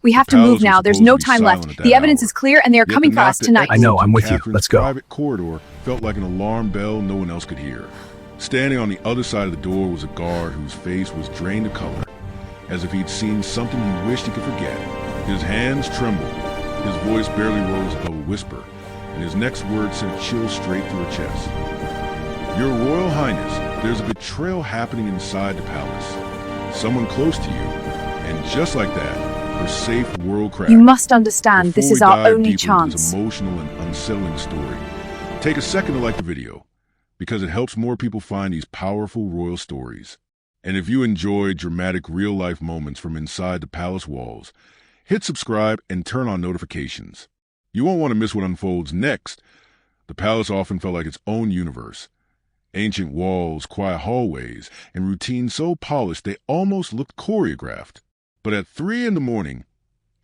We The have to move palace was now. There's supposed to no be time silent left. at The that evidence hour. is clear, and they are Yet the coming for knock us that tonight. echoed I know, through I'm with you. Catherine's Let's go. private corridor felt like an alarm bell no one else could hear. Standing on the other side of the door was a guard whose face was drained of color, as if he'd seen something he wished he could forget. His hands trembled, his voice barely rose above a whisper, and his next word sent chills straight through her chest. Your Royal Highness, there's a betrayal happening inside the palace. Someone close to you, and just like that, her safe world crashed. You must understand, this Before is we our dive only deeper into this chance. emotional and unsettling story, take a second to like the video, because it helps more people find these powerful royal stories. And if you enjoy dramatic real-life moments from inside the palace walls, hit subscribe and turn on notifications. You won't want to miss what unfolds next. The palace often felt like its own universe. Ancient walls, quiet hallways, and routines so polished they almost looked choreographed. But at 3 in the morning,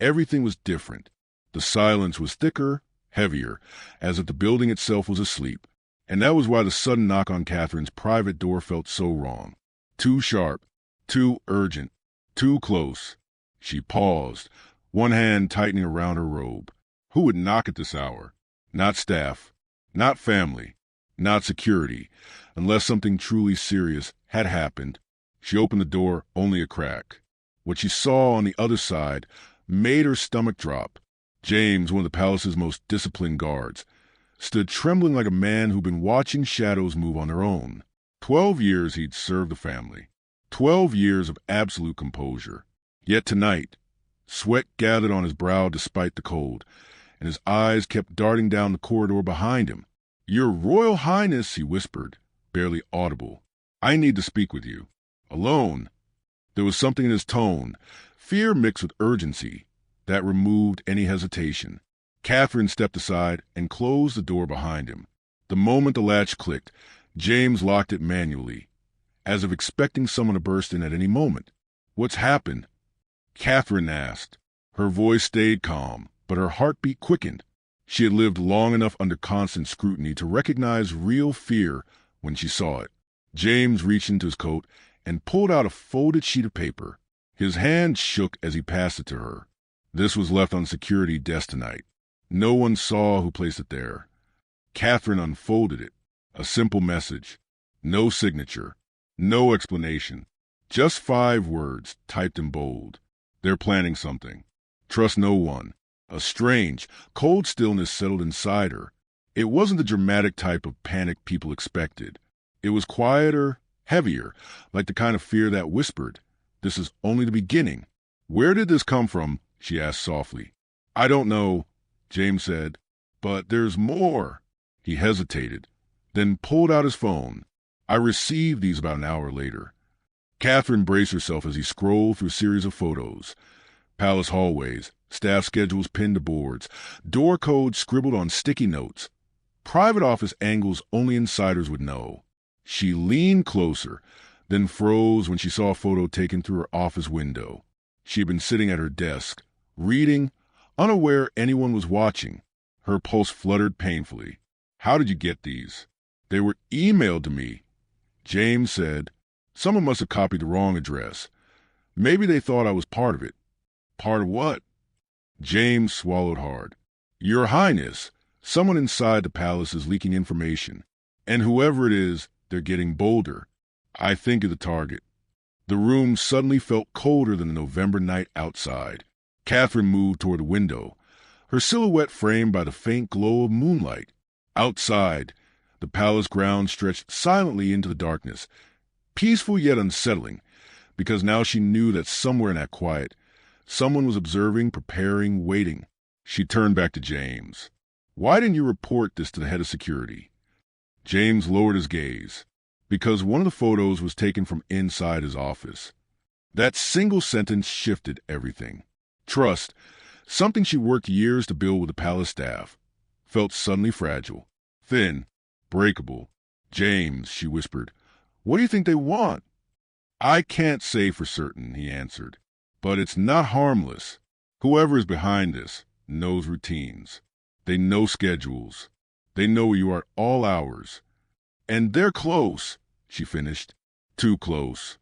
everything was different. The silence was thicker, heavier, as if the building itself was asleep. And that was why the sudden knock on Catherine's private door felt so wrong. Too sharp, too urgent, too close. She paused, one hand tightening around her robe. Who would knock at this hour? Not staff, not family, not security, unless something truly serious had happened. She opened the door only a crack. What she saw on the other side made her stomach drop. James, one of the palace's most disciplined guards, stood trembling like a man who'd been watching shadows move on their own. 12 years he'd served the family. 12 years of absolute composure. Yet tonight, sweat gathered on his brow despite the cold, and his eyes kept darting down the corridor behind him. Your Royal Highness, he whispered, barely audible. I need to speak with you. Alone. There was something in his tone, fear mixed with urgency, that removed any hesitation. Catherine stepped aside and closed the door behind him. The moment the latch clicked, James locked it manually, as if expecting someone to burst in at any moment. What's happened? Catherine asked. Her voice stayed calm, but her heartbeat quickened. She had lived long enough under constant scrutiny to recognize real fear when she saw it. James reached into his coat and pulled out a folded sheet of paper. His hand shook as he passed it to her. This was left on security desk tonight. No one saw who placed it there. Catherine unfolded it. A simple message. No signature. No explanation. Just 5 words, typed in bold. They're planning something. Trust no one. A strange, cold stillness settled inside her. It wasn't the dramatic type of panic people expected. It was quieter, heavier, like the kind of fear that whispered, "This is only the beginning." Where did this come from? She asked softly. I don't know, James said, but there's more. He hesitated, then pulled out his phone. I received these about an hour later. Catherine braced herself as he scrolled through a series of photos. Palace hallways, staff schedules pinned to boards, door codes scribbled on sticky notes. Private office angles only insiders would know. She leaned closer, then froze when she saw a photo taken through her office window. She had been sitting at her desk, reading, unaware anyone was watching. Her pulse fluttered painfully. How did you get these? They were emailed to me. James said, someone must have copied the wrong address. Maybe they thought I was part of it. Part of what? James swallowed hard. Your Highness, someone inside the palace is leaking information. And whoever it is, they're getting bolder. I think of the target. The room suddenly felt colder than the November night outside. Catherine moved toward the window, her silhouette framed by the faint glow of moonlight. Outside, the palace grounds stretched silently into the darkness, peaceful yet unsettling, because now she knew that somewhere in that quiet, someone was observing, preparing, waiting. She turned back to James. Why didn't you report this to the head of security? James lowered his gaze. Because one of the photos was taken from inside his office. That single sentence shifted everything. Trust, something she worked years to build with the palace staff, felt suddenly fragile, thin, breakable. James, she whispered, what do you think they want? I can't say for certain, he answered, but it's not harmless. Whoever is behind this knows routines. They know schedules. They know where you are at all hours. And they're close, she finished. Too close.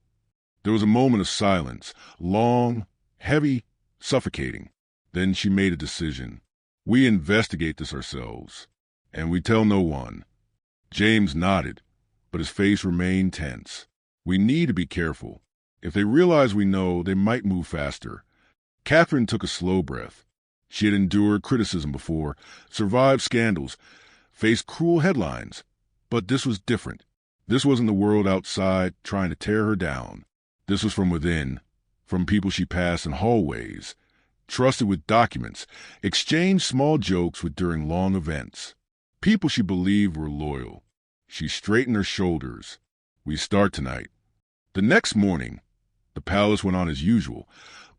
There was a moment of silence, long, heavy, suffocating. Then she made a decision. We investigate this ourselves, and we tell no one. James nodded, but his face remained tense. We need to be careful. If they realize we know, they might move faster. Catherine took a slow breath. She had endured criticism before, survived scandals, faced cruel headlines. But this was different. This wasn't the world outside trying to tear her down. This was from within, from people she passed in hallways, trusted with documents, exchanged small jokes with during long events. People she believed were loyal. She straightened her shoulders. We start tonight. The next morning, the palace went on as usual,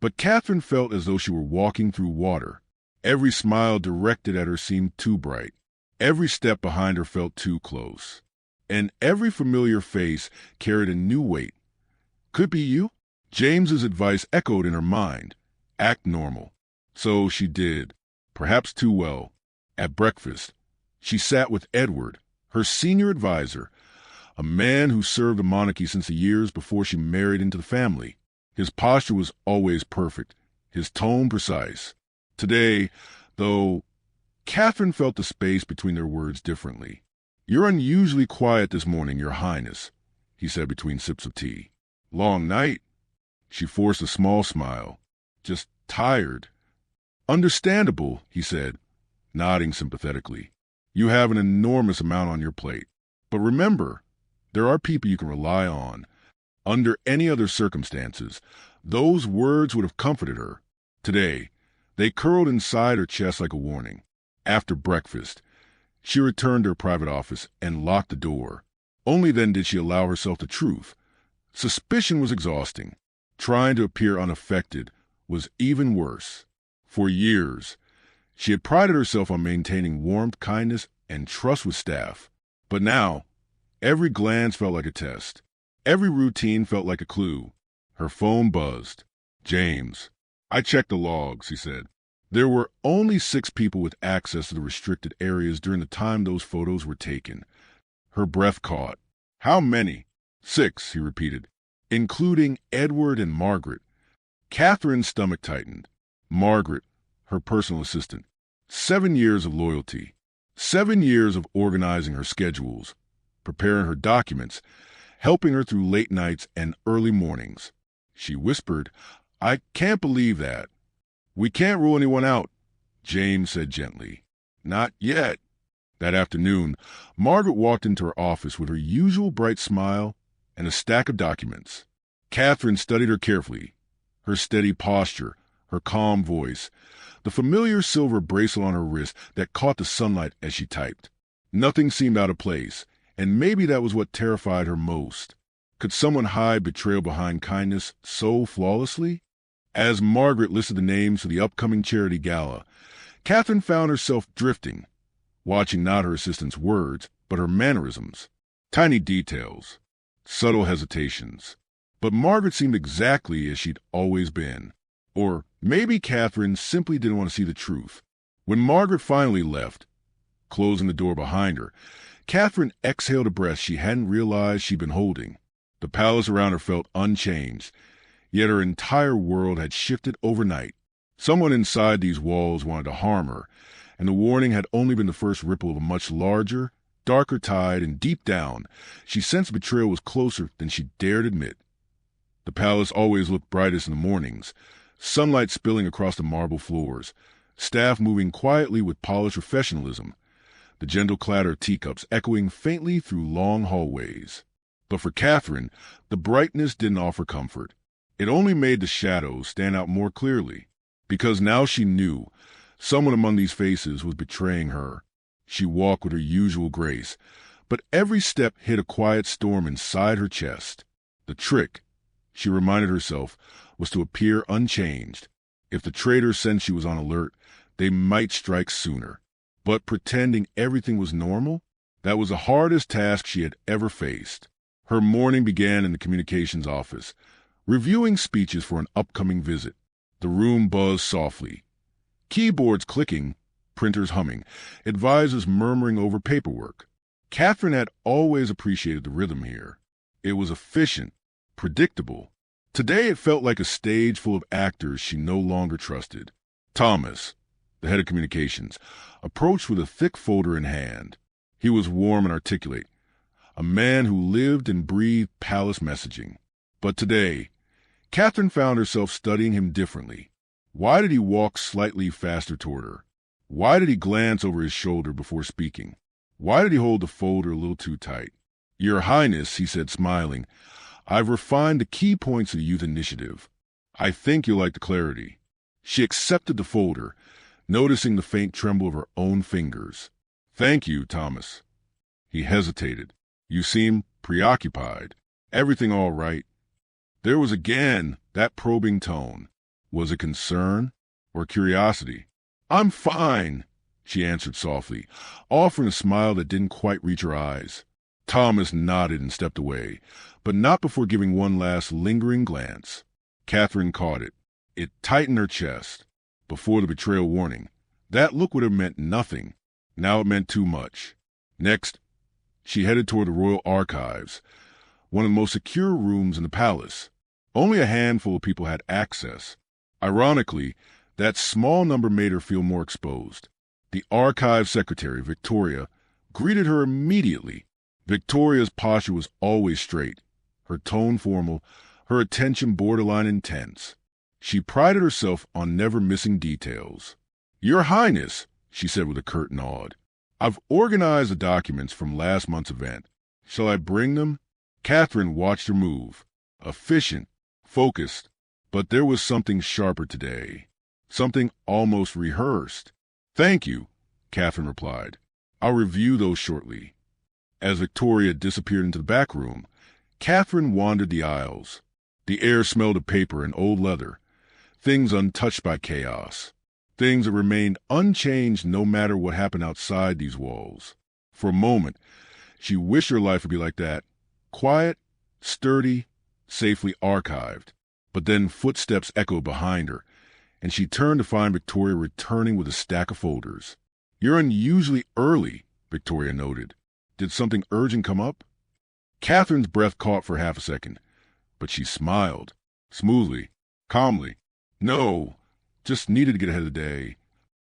but Catherine felt as though she were walking through water. Every smile directed at her seemed too bright. Every step behind her felt too close. And every familiar face carried a new weight. Could be you? James's advice echoed in her mind. Act normal. So she did, perhaps too well. At breakfast, she sat with Edward, her senior advisor, a man who served the monarchy since the years before she married into the family. His posture was always perfect, his tone precise. Today, though, Catherine felt the space between their words differently. "You're unusually quiet this morning, Your Highness," he said between sips of tea. "Long night?" She forced a small smile. "Just tired." "Understandable," he said, nodding sympathetically. "You have an enormous amount on your plate. But remember, there are people you can rely on." Under any other circumstances, those words would have comforted her. Today, they curled inside her chest like a warning. After breakfast, she returned to her private office and locked the door. Only then did she allow herself the truth. Suspicion was exhausting. Trying to appear unaffected was even worse. For years, she had prided herself on maintaining warmth, kindness, and trust with staff. But now, every glance felt like a test. Every routine felt like a clue. Her phone buzzed. "James." "I checked the logs," he said. There were only 6 people with access to the restricted areas during the time those photos were taken. Her breath caught. "How many?" "6," he repeated, "including Edward and Margaret." Catherine's stomach tightened. Margaret, her personal assistant. 7 years of loyalty. 7 years of organizing her schedules, preparing her documents, helping her through late nights and early mornings. She whispered, "I can't believe that." "We can't rule anyone out," James said gently. "Not yet." That afternoon, Margaret walked into her office with her usual bright smile and a stack of documents. Catherine studied her carefully. Her steady posture, her calm voice, the familiar silver bracelet on her wrist that caught the sunlight as she typed. Nothing seemed out of place, and maybe that was what terrified her most. Could someone hide betrayal behind kindness so flawlessly? As Margaret listed the names for the upcoming charity gala, Catherine found herself drifting, watching not her assistant's words, but her mannerisms. Tiny details, subtle hesitations. But Margaret seemed exactly as she'd always been. Or maybe Catherine simply didn't want to see the truth. When Margaret finally left, closing the door behind her, Catherine exhaled a breath she hadn't realized she'd been holding. The palace around her felt unchanged, yet her entire world had shifted overnight. Someone inside these walls wanted to harm her, and the warning had only been the first ripple of a much larger, darker tide, and deep down, she sensed betrayal was closer than she dared admit. The palace always looked brightest in the mornings, sunlight spilling across the marble floors, staff moving quietly with polished professionalism, the gentle clatter of teacups echoing faintly through long hallways. But for Catherine, the brightness didn't offer comfort. It only made the shadows stand out more clearly, because now she knew someone among these faces was betraying her. She walked with her usual grace, but every step hit a quiet storm inside her chest. The trick, she reminded herself, was to appear unchanged. If the traitors sensed she was on alert, they might strike sooner. But pretending everything was normal, that was the hardest task she had ever faced. Her morning began in the communications office, reviewing speeches for an upcoming visit. The room buzzed softly. Keyboards clicking, printers humming, advisors murmuring over paperwork. Catherine had always appreciated the rhythm here. It was efficient, predictable, Today it felt like a stage full of actors she no longer trusted. Thomas, the head of communications, approached with a thick folder in hand. He was warm and articulate, a man who lived and breathed palace messaging. But today, Catherine found herself studying him differently. Why did he walk slightly faster toward her? Why did he glance over his shoulder before speaking? Why did he hold the folder a little too tight? Your Highness, he said, smiling, I've refined the key points of the youth initiative. I think you'll like the clarity. She accepted the folder, noticing the faint tremble of her own fingers. Thank you, Thomas. He hesitated. You seem preoccupied. Everything all right? There was again that probing tone. Was it concern or curiosity? I'm fine, she answered softly, offering a smile that didn't quite reach her eyes. Thomas nodded and stepped away, but not before giving one last lingering glance. Catherine caught it. It tightened her chest. Before the betrayal warning, that look would have meant nothing. Now it meant too much. Next, she headed toward the Royal Archives, one of the most secure rooms in the palace. Only a handful of people had access. Ironically, that small number made her feel more exposed. The archive secretary, Victoria, greeted her immediately. Victoria's posture was always straight, her tone formal, her attention borderline intense. She prided herself on never missing details. Your Highness, she said with a curt nod, I've organized the documents from last month's event. Shall I bring them? Catherine watched her move, efficient, focused, but there was something sharper today, something almost rehearsed. Thank you, Catherine replied. I'll review those shortly. As Victoria disappeared into the back room, Catherine wandered the aisles. The air smelled of paper and old leather, things untouched by chaos, things that remained unchanged no matter what happened outside these walls. For a moment, she wished her life would be like that, quiet, sturdy, safely archived. But then footsteps echoed behind her, and she turned to find Victoria returning with a stack of folders. You're unusually early, Victoria noted. Did something urgent come up? Catherine's breath caught for half a second, but she smiled, smoothly, calmly. No, just needed to get ahead of the day.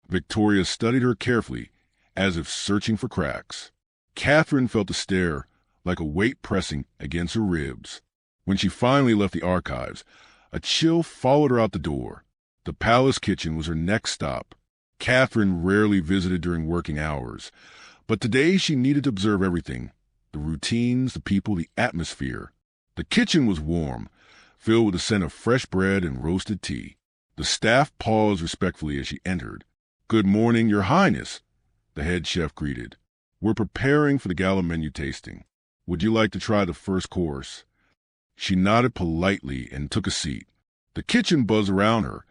Victoria studied her carefully, as if searching for cracks. Catherine felt the stare, like a weight pressing against her ribs. When she finally left the archives, a chill followed her out the door. The palace kitchen was her next stop. Catherine rarely visited during working hours, but today she needed to observe everything, the routines, the people, the atmosphere. The kitchen was warm, filled with the scent of fresh bread and roasted tea. The staff paused respectfully as she entered. Good morning, Your Highness, the head chef greeted. We're preparing for the Gala menu tasting. Would you like to try the first course? She nodded politely and took a seat. The kitchen buzzed around her,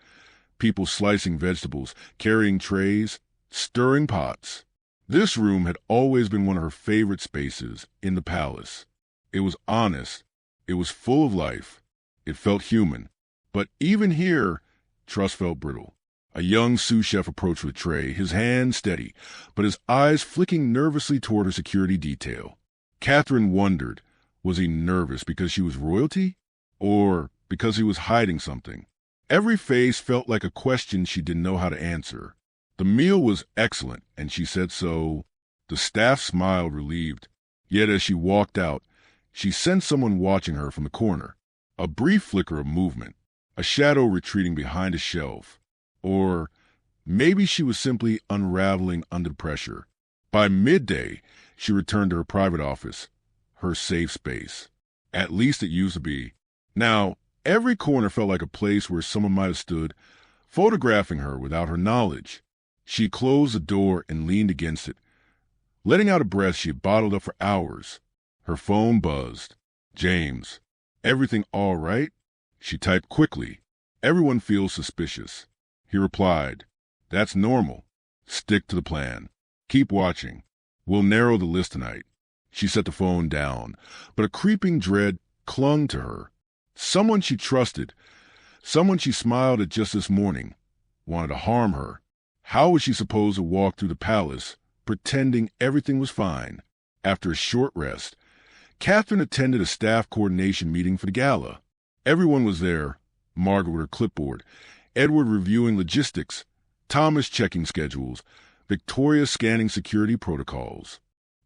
people slicing vegetables, carrying trays, stirring pots. This room had always been one of her favorite spaces in the palace. It was honest. It was full of life. It felt human. But even here, trust felt brittle. A young sous chef approached with a tray, his hand steady, but his eyes flicking nervously toward her security detail. Catherine wondered, was he nervous because she was royalty? Or because he was hiding something? Every face felt like a question she didn't know how to answer. The meal was excellent, and she said so. The staff smiled, relieved. Yet as she walked out, she sensed someone watching her from the corner. A brief flicker of movement, a shadow retreating behind a shelf. Or maybe she was simply unraveling under pressure. By midday, she returned to her private office, her safe space. At least it used to be. Now, every corner felt like a place where someone might have stood, photographing her without her knowledge. She closed the door and leaned against it, letting out a breath she had bottled up for hours. Her phone buzzed. James. Everything all right? She typed quickly. Everyone feels suspicious. He replied, That's normal. Stick to the plan. Keep watching. We'll narrow the list tonight. She set the phone down, but a creeping dread clung to her. Someone she trusted, someone she smiled at just this morning, wanted to harm her. How was she supposed to walk through the palace, pretending everything was fine? After a short rest, Catherine attended a staff coordination meeting for the gala. Everyone was there, Margaret with her clipboard, Edward reviewing logistics, Thomas checking schedules, Victoria scanning security protocols.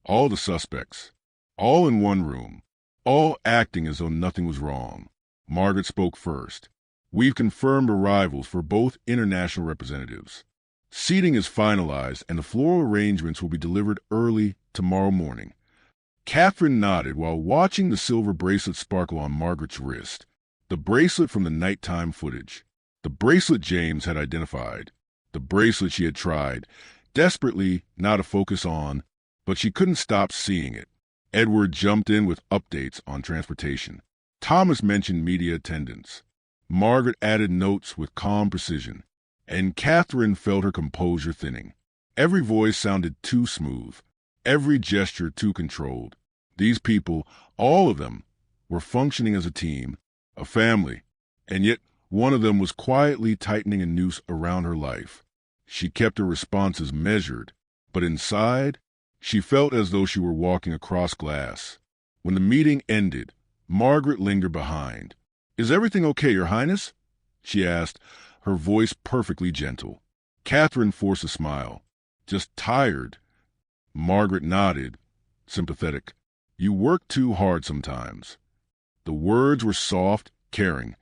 All the suspects, all in one room, all acting as though nothing was wrong. Margaret spoke first. We've confirmed arrivals for both international representatives. Seating is finalized and the floral arrangements will be delivered early tomorrow morning. Catherine nodded while watching the silver bracelet sparkle on Margaret's wrist. The bracelet from the nighttime footage. The bracelet James had identified. The bracelet she had tried, desperately now to focus on, but she couldn't stop seeing it. Edward jumped in with updates on transportation. Thomas mentioned media attendance. Margaret added notes with calm precision, and Catherine felt her composure thinning. Every voice sounded too smooth, every gesture too controlled. These people, all of them, were functioning as a team, a family, and yet one of them was quietly tightening a noose around her life. She kept her responses measured, but inside, she felt as though she were walking across glass. When the meeting ended, Margaret lingered behind. "Is everything okay, Your Highness?" she asked, her voice perfectly gentle. Catherine forced a smile. "Just tired." Margaret nodded, sympathetic. "You work too hard sometimes." The words were soft, caring,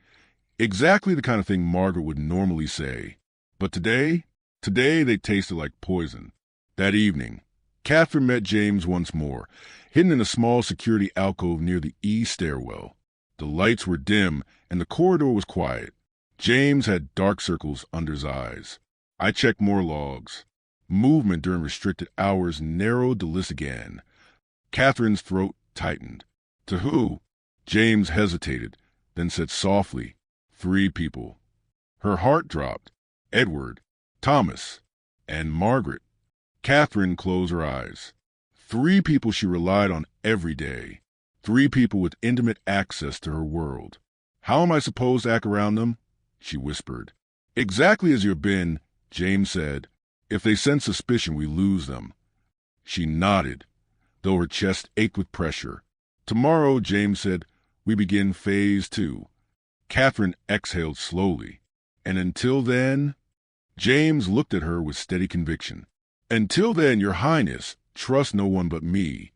exactly the kind of thing Margaret would normally say. But today they tasted like poison. That evening, Catherine met James once more, hidden in a small security alcove near the east stairwell. The lights were dim and the corridor was quiet. James had dark circles under his eyes. I checked more logs. Movement during restricted hours narrowed the list again. Catherine's throat tightened. "To who?" James hesitated, then said softly, "3 people." Her heart dropped. Edward, Thomas, and Margaret. Catherine closed her eyes. 3 people she relied on every day. 3 people with intimate access to her world. "How am I supposed to act around them?" she whispered. "Exactly as you've been," James said. "If they sense suspicion, we lose them." She nodded, though her chest ached with pressure. "Tomorrow," James said, "we begin phase 2. Catherine exhaled slowly. "And until then?" James looked at her with steady conviction. "Until then, Your Highness, trust no one but me."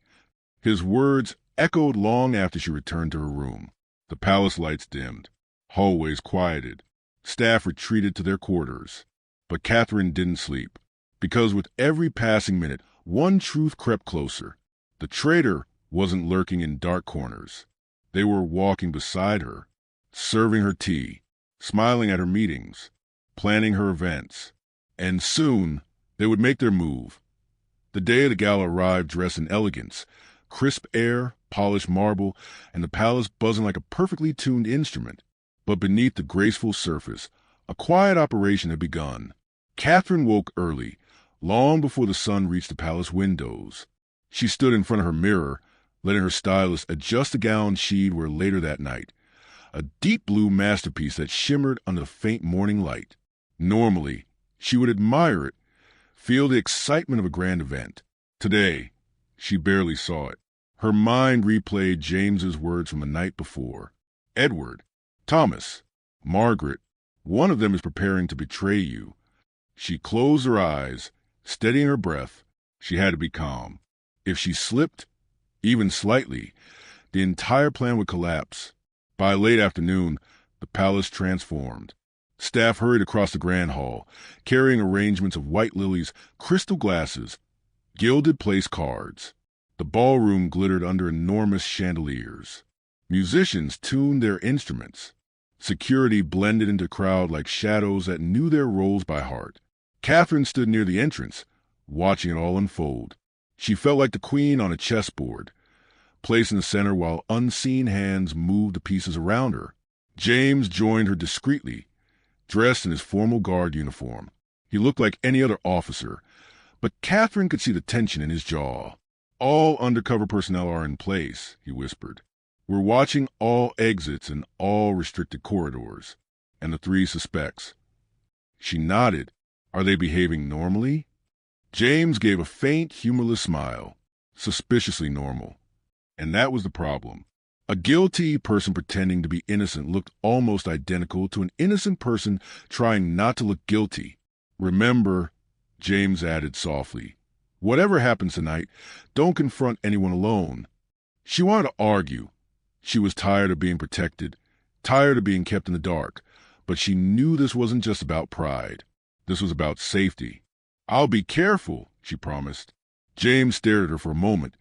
His words echoed long after she returned to her room. The palace lights dimmed. Hallways quieted. Staff retreated to their quarters. But Catherine didn't sleep, because with every passing minute, one truth crept closer. The traitor wasn't lurking in dark corners. They were walking beside her, serving her tea, smiling at her meetings, planning her events. And soon, they would make their move. The day of the gala arrived dressed in elegance, crisp air, polished marble, and the palace buzzing like a perfectly tuned instrument. But beneath the graceful surface, a quiet operation had begun. Catherine woke early, long before the sun reached the palace windows. She stood in front of her mirror, letting her stylist adjust the gown she'd wear later that night, a deep blue masterpiece that shimmered under the faint morning light. Normally, she would admire it, feel the excitement of a grand event. Today, she barely saw it. Her mind replayed James's words from the night before. "Edward, Thomas, Margaret, one of them is preparing to betray you." She closed her eyes, steadying her breath. She had to be calm. If she slipped, even slightly, the entire plan would collapse. By late afternoon, the palace transformed. Staff hurried across the grand hall, carrying arrangements of white lilies, crystal glasses, gilded place cards. The ballroom glittered under enormous chandeliers. Musicians tuned their instruments. Security blended into the crowd like shadows that knew their roles by heart. Catherine stood near the entrance, watching it all unfold. She felt like the queen on a chessboard, placed in the center while unseen hands moved the pieces around her. James joined her discreetly, dressed in his formal guard uniform. He looked like any other officer, but Catherine could see the tension in his jaw. "All undercover personnel are in place," he whispered. "We're watching all exits and all restricted corridors. And the 3 suspects." She nodded. "Are they behaving normally?" James gave a faint, humorless smile. Suspiciously normal. And that was the problem. A guilty person pretending to be innocent looked almost identical to an innocent person trying not to look guilty. Remember, James added softly, whatever happens tonight, don't confront anyone alone. She wanted to argue. She was tired of being protected, tired of being kept in the dark, but she knew this wasn't just about pride. This was about safety. I'll be careful, she promised. James stared at her for a moment,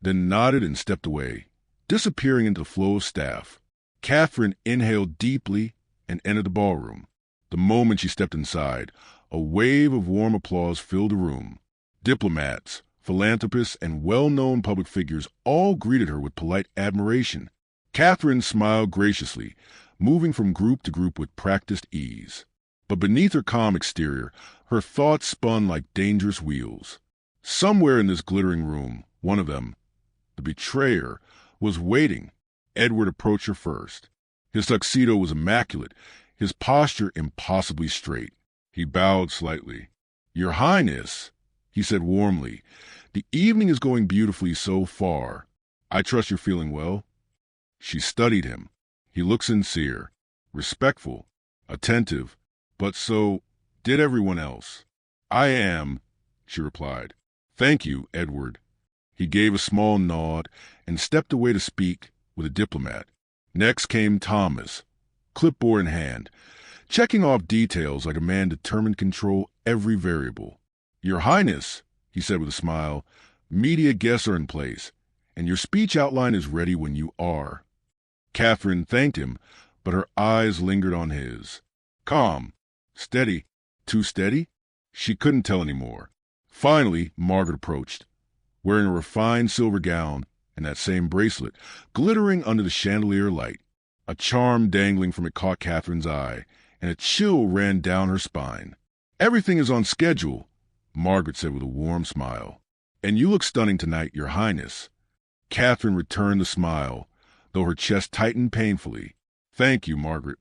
then nodded and stepped away, disappearing into the flow of staff. Catherine inhaled deeply and entered the ballroom. The moment she stepped inside, a wave of warm applause filled the room. Diplomats, philanthropists, and well-known public figures all greeted her with polite admiration. Catherine smiled graciously, moving from group to group with practiced ease. But beneath her calm exterior, her thoughts spun like dangerous wheels. Somewhere in this glittering room, one of them, the betrayer, was waiting. Edward approached her first. His tuxedo was immaculate, his posture impossibly straight. He bowed slightly. "Your Highness," he said warmly, "the evening is going beautifully so far. I trust you're feeling well." She studied him. He looked sincere, respectful, attentive, but so did everyone else. "I am," she replied. "Thank you, Edward." He gave a small nod and stepped away to speak with a diplomat. Next came Thomas, clipboard in hand, checking off details like a man determined to control every variable. "Your Highness," he said with a smile, "media guests are in place, and your speech outline is ready when you are." Catherine thanked him, but her eyes lingered on his. Calm, steady, too steady? She couldn't tell anymore. Finally, Margaret approached, wearing a refined silver gown and that same bracelet, glittering under the chandelier light. A charm dangling from it caught Catherine's eye, and a chill ran down her spine. "Everything is on schedule," Margaret said with a warm smile. "And you look stunning tonight, Your Highness." Catherine returned the smile, though her chest tightened painfully. "Thank you, Margaret."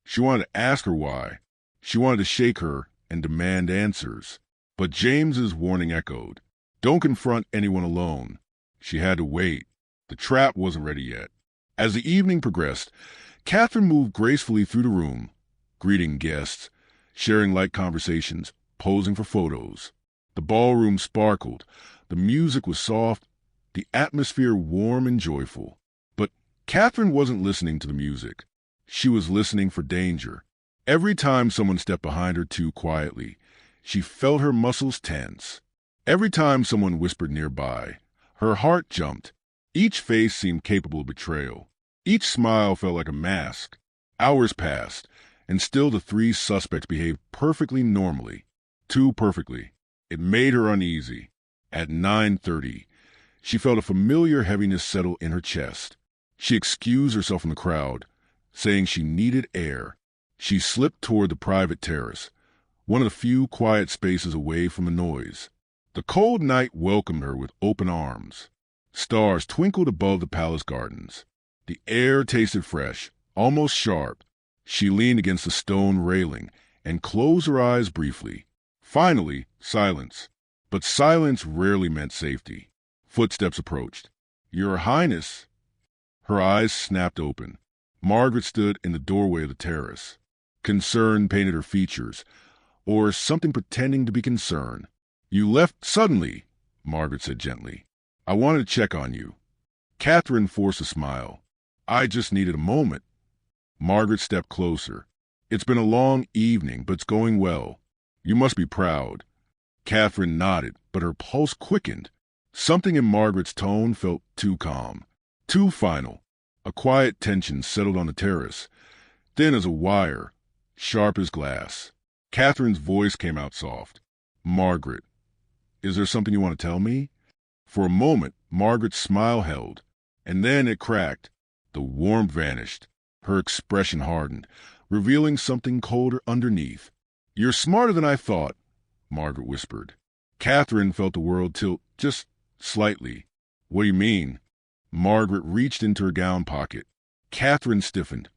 She wanted to ask her why. She wanted to shake her and demand answers. But James's warning echoed. Don't confront anyone alone. She had to wait. The trap wasn't ready yet. As the evening progressed, Catherine moved gracefully through the room, greeting guests, sharing light conversations, posing for photos. The ballroom sparkled. The music was soft, the atmosphere warm and joyful. But Catherine wasn't listening to the music. She was listening for danger. Every time someone stepped behind her too quietly, she felt her muscles tense. Every time someone whispered nearby, her heart jumped. Each face seemed capable of betrayal. Each smile felt like a mask. Hours passed, and still the three suspects behaved perfectly normally. Too perfectly. It made her uneasy. At 9:30, she felt a familiar heaviness settle in her chest. She excused herself from the crowd, saying she needed air. She slipped toward the private terrace, one of the few quiet spaces away from the noise. The cold night welcomed her with open arms. Stars twinkled above the palace gardens. The air tasted fresh, almost sharp. She leaned against the stone railing and closed her eyes briefly. Finally, silence. But silence rarely meant safety. Footsteps approached. "Your Highness." Her eyes snapped open. Margaret stood in the doorway of the terrace. Concern painted her features, or something pretending to be concern. "You left suddenly," Margaret said gently. "I wanted to check on you." Catherine forced a smile. "I just needed a moment." Margaret stepped closer. "It's been a long evening, but it's going well. You must be proud." Catherine nodded, but her pulse quickened. Something in Margaret's tone felt too calm, too final. A quiet tension settled on the terrace, thin as a wire, sharp as glass. Catherine's voice came out soft. "Margaret, is there something you want to tell me?" For a moment, Margaret's smile held, and then it cracked. The warmth vanished. Her expression hardened, revealing something colder underneath. "You're smarter than I thought," Margaret whispered. Catherine felt the world tilt just slightly. "What do you mean?" Margaret reached into her gown pocket. Catherine stiffened,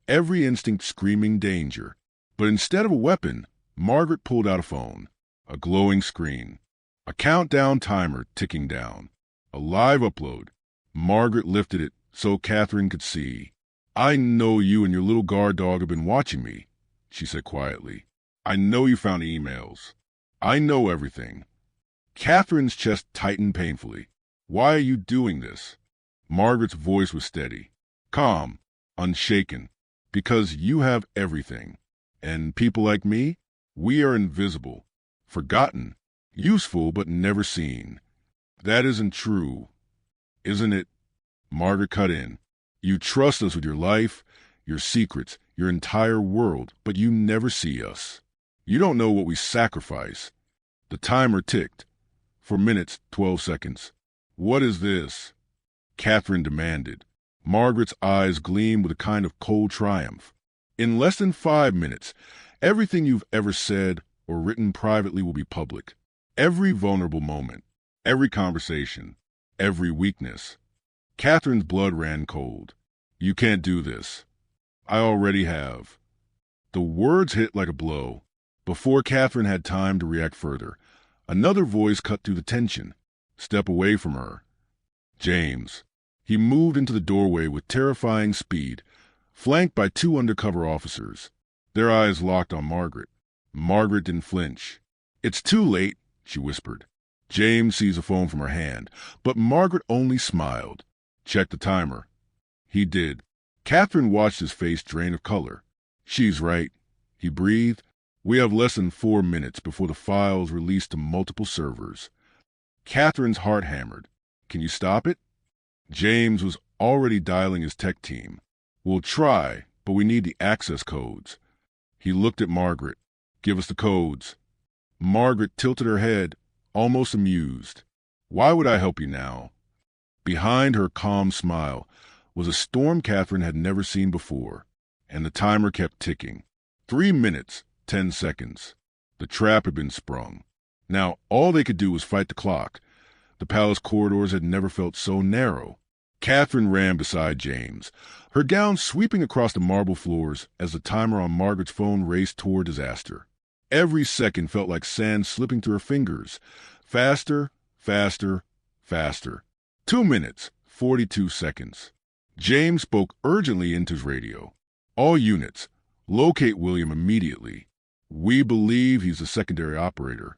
every instinct screaming danger. But instead of a weapon, Margaret pulled out a phone. A glowing screen. A countdown timer ticking down. A live upload. Margaret lifted it, so Catherine could see. "I know you and your little guard dog have been watching me," she said quietly. "I know you found emails. I know everything." Catherine's chest tightened painfully. "Why are you doing this?" Margaret's voice was steady, calm, unshaken. "Because you have everything. And people like me, we are invisible, forgotten, useful but never seen." "That isn't true, isn't it?" Margaret cut in. "You trust us with your life, your secrets, your entire world, but you never see us. You don't know what we sacrifice." The timer ticked. For minutes, 12 seconds. "What is this?" Catherine demanded. Margaret's eyes gleamed with a kind of cold triumph. "In less than 5 minutes, everything you've ever said or written privately will be public. Every vulnerable moment, every conversation, every weakness." Catherine's blood ran cold. "You can't do this." "I already have." The words hit like a blow. Before Catherine had time to react further, another voice cut through the tension. Step away from her. James. He moved into the doorway with terrifying speed, flanked by 2 undercover officers. Their eyes locked on Margaret. Margaret didn't flinch. "It's too late," she whispered. James seized the phone from her hand, but Margaret only smiled. "Check the timer." He did. Catherine watched his face drain of color. "She's right," he breathed. "We have less than 4 minutes before the file's released to multiple servers." Catherine's heart hammered. "Can you stop it?" James was already dialing his tech team. "We'll try, but we need the access codes." He looked at Margaret. "Give us the codes." Margaret tilted her head, almost amused. "Why would I help you now?" Behind her calm smile was a storm Catherine had never seen before, and the timer kept ticking. 3 minutes, 10 seconds. The trap had been sprung. Now all they could do was fight the clock. The palace corridors had never felt so narrow. Catherine ran beside James, her gown sweeping across the marble floors as the timer on Margaret's phone raced toward disaster. Every second felt like sand slipping through her fingers. Faster, faster, faster. 2 minutes, 42 seconds. James spoke urgently into his radio. "All units, locate William immediately. We believe he's a secondary operator."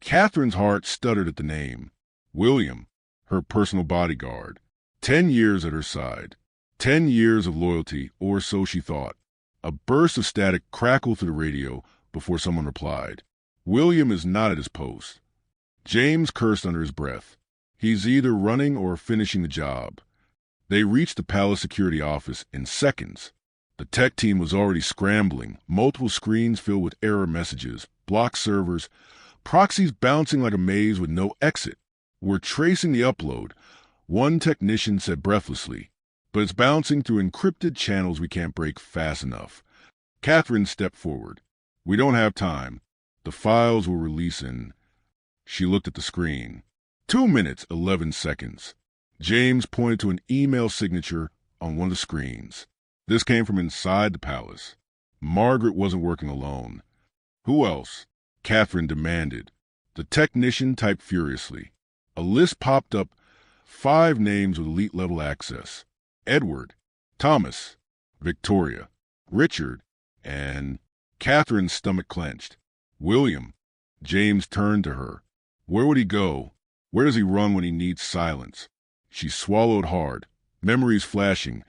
Catherine's heart stuttered at the name. William, her personal bodyguard. 10 years at her side. 10 years of loyalty, or so she thought. A burst of static crackled through the radio before someone replied. "William is not at his post." James cursed under his breath. "He's either running or finishing the job." They reached the palace security office in seconds. The tech team was already scrambling, multiple screens filled with error messages, blocked servers, proxies bouncing like a maze with no exit. "We're tracing the upload," one technician said breathlessly, "but it's bouncing through encrypted channels we can't break fast enough." Catherine stepped forward. "We don't have time. The files will release in..." She looked at the screen. 2 minutes, 11 seconds. James pointed to an email signature on one of the screens. This came from inside the palace. Margaret wasn't working alone. "Who else?" Catherine demanded. The technician typed furiously. A list popped up, 5 names with elite-level access. Edward, Thomas, Victoria, Richard, and... Catherine's stomach clenched. "William." James turned to her. "Where would he go? Where does he run when he needs silence?" She swallowed hard, memories flashing.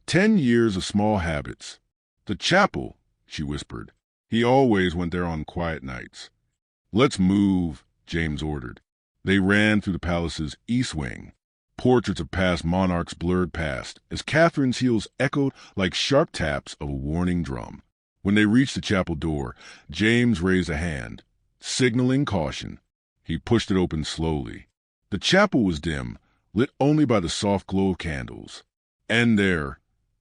10 years of small habits. "The chapel," she whispered. "He always went there on quiet nights." "Let's move," James ordered. They ran through the palace's east wing. Portraits of past monarchs blurred past as Catherine's heels echoed like sharp taps of a warning drum. When they reached the chapel door, James raised a hand, signaling caution. He pushed it open slowly. The chapel was dim, lit only by the soft glow of candles. And there,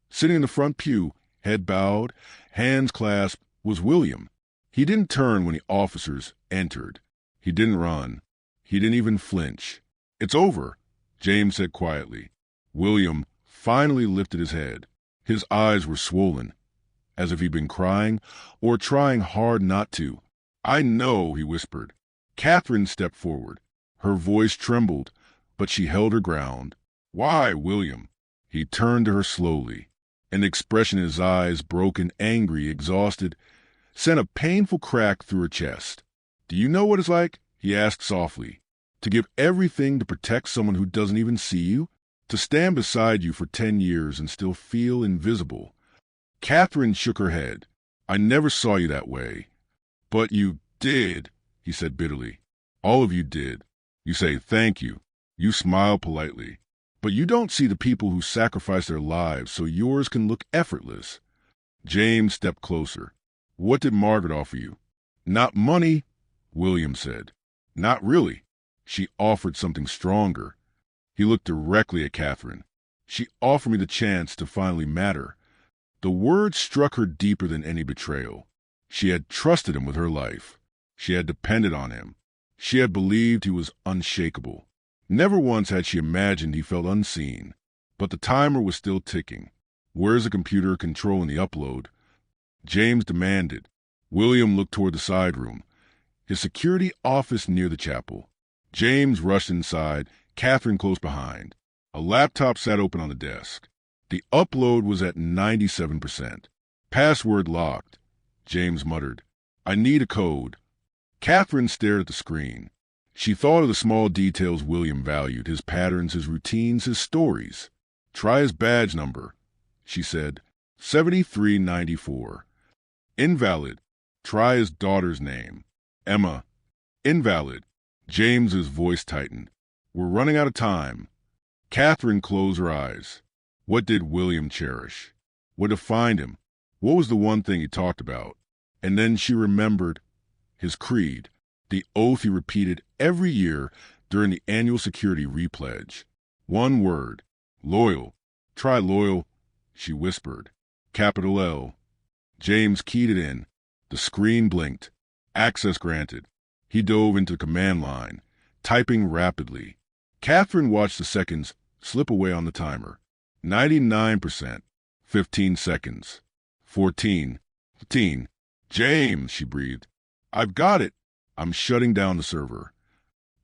sitting in the front pew, head bowed, hands clasped, was William. He didn't turn when the officers entered. He didn't run. He didn't even flinch. "It's over," James said quietly. William finally lifted his head. His eyes were swollen, as if he'd been crying or trying hard not to. "I know," he whispered. Catherine stepped forward. Her voice trembled, but she held her ground. "Why, William?" He turned to her slowly. An expression in his eyes, broken, angry, exhausted, sent a painful crack through her chest. "Do you know what it's like?" he asked softly. "To give everything to protect someone who doesn't even see you? To stand beside you for 10 years and still feel invisible?" Catherine shook her head. "I never saw you that way." "But you did," he said bitterly. "All of you did. You say thank you. You smile politely. But you don't see the people who sacrifice their lives so yours can look effortless." James stepped closer. "What did Margaret offer you?" "Not money," William said. "Not really. She offered something stronger." He looked directly at Catherine. "She offered me the chance to finally matter." The words struck her deeper than any betrayal. She had trusted him with her life. She had depended on him. She had believed he was unshakable. Never once had she imagined he felt unseen. But the timer was still ticking. "Where's the computer controlling the upload?" James demanded. William looked toward the side room, his security office near the chapel. James rushed inside, Catherine close behind. A laptop sat open on the desk. The upload was at 97%. "Password locked," James muttered. "I need a code." Catherine stared at the screen. She thought of the small details William valued, his patterns, his routines, his stories. "Try his badge number," she said. 7394. "Invalid. Try his daughter's name. Emma." "Invalid." James's voice tightened. "We're running out of time." Catherine closed her eyes. What did William cherish? What defined him? What was the one thing he talked about? And then she remembered his creed, the oath he repeated every year during the annual security repledge. One word: loyal. "Try loyal," she whispered. Capital L. James keyed it in. The screen blinked. Access granted. He dove into the command line, typing rapidly. Catherine watched the seconds slip away on the timer. 99%. 15 seconds. 14. 15. "James," she breathed. "I've got it. I'm shutting down the server."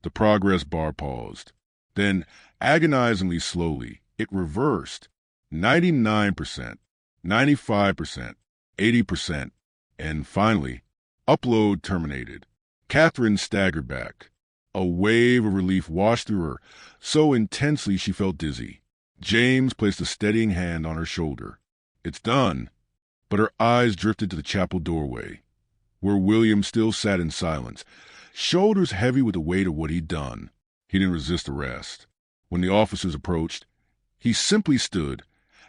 The progress bar paused. Then, agonizingly slowly, it reversed. 99%. 95%. 80%. And finally, upload terminated. Catherine staggered back. A wave of relief washed through her, so intensely she felt dizzy. James placed a steadying hand on her shoulder. "It's done." But her eyes drifted to the chapel doorway, where William still sat in silence, shoulders heavy with the weight of what he'd done. He didn't resist arrest. When the officers approached, he simply stood,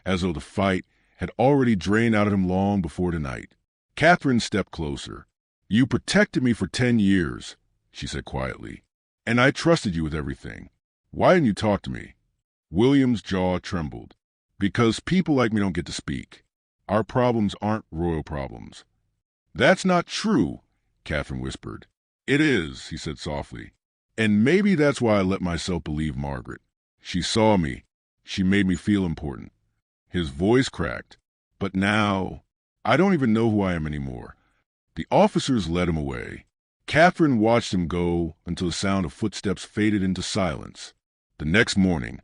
as though the fight had already drained out of him long before tonight. Catherine stepped closer. "You protected me for 10 years, she said quietly, "and I trusted you with everything. Why didn't you talk to me?" William's jaw trembled. "Because people like me don't get to speak. Our problems aren't royal problems." "That's not true," Catherine whispered. "It is," he said softly. "And maybe that's why I let myself believe Margaret. She saw me. She made me feel important." His voice cracked. "But now, I don't even know who I am anymore." The officers led him away. Catherine watched him go until the sound of footsteps faded into silence. The next morning,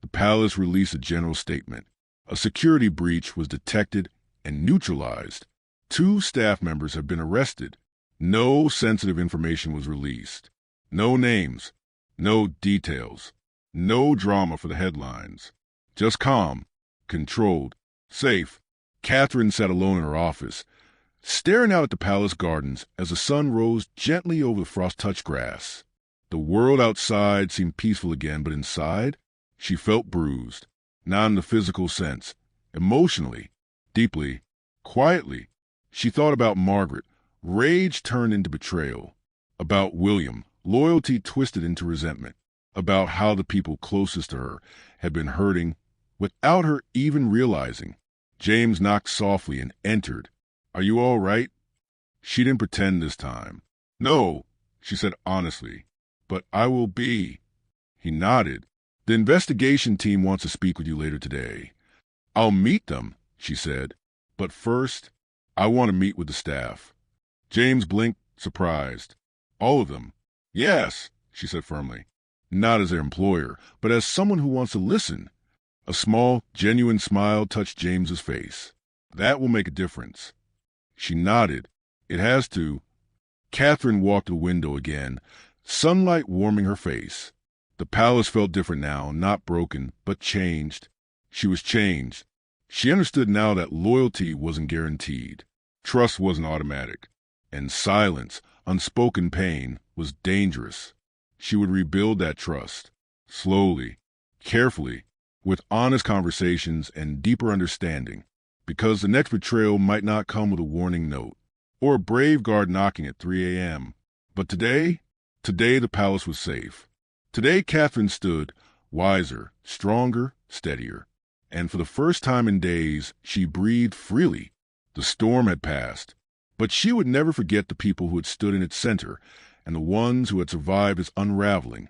the palace released a general statement. A security breach was detected and neutralized. 2 staff members have been arrested. No sensitive information was released. No names. No details. No drama for the headlines. Just calm, controlled, safe. Catherine sat alone in her office, staring out at the palace gardens as the sun rose gently over the frost-touched grass. The world outside seemed peaceful again, but inside, she felt bruised. Not in the physical sense. Emotionally. Deeply. Quietly. She thought about Margaret. Rage turned into betrayal. About William. Loyalty twisted into resentment. About how the people closest to her had been hurting without her even realizing. James knocked softly and entered. "Are you all right?" She didn't pretend this time. "No," she said honestly. "But I will be." He nodded. "The investigation team wants to speak with you later today." "I'll meet them," she said. "But first, I want to meet with the staff." James blinked, surprised. "All of them?" "Yes," she said firmly. "Not as their employer, but as someone who wants to listen." A small, genuine smile touched James's face. "That will make a difference." She nodded. "It has to." Catherine walked to the window again, sunlight warming her face. The palace felt different now, not broken, but changed. She was changed. She understood now that loyalty wasn't guaranteed. Trust wasn't automatic. And silence, unspoken pain, was dangerous. She would rebuild that trust. Slowly, carefully, with honest conversations and deeper understanding. Because the next betrayal might not come with a warning note, or a brave guard knocking at 3 a.m. But today the palace was safe. Today Catherine stood, wiser, stronger, steadier. And for the first time in days, she breathed freely. The storm had passed. But she would never forget the people who had stood in its center, and the ones who had survived its unraveling.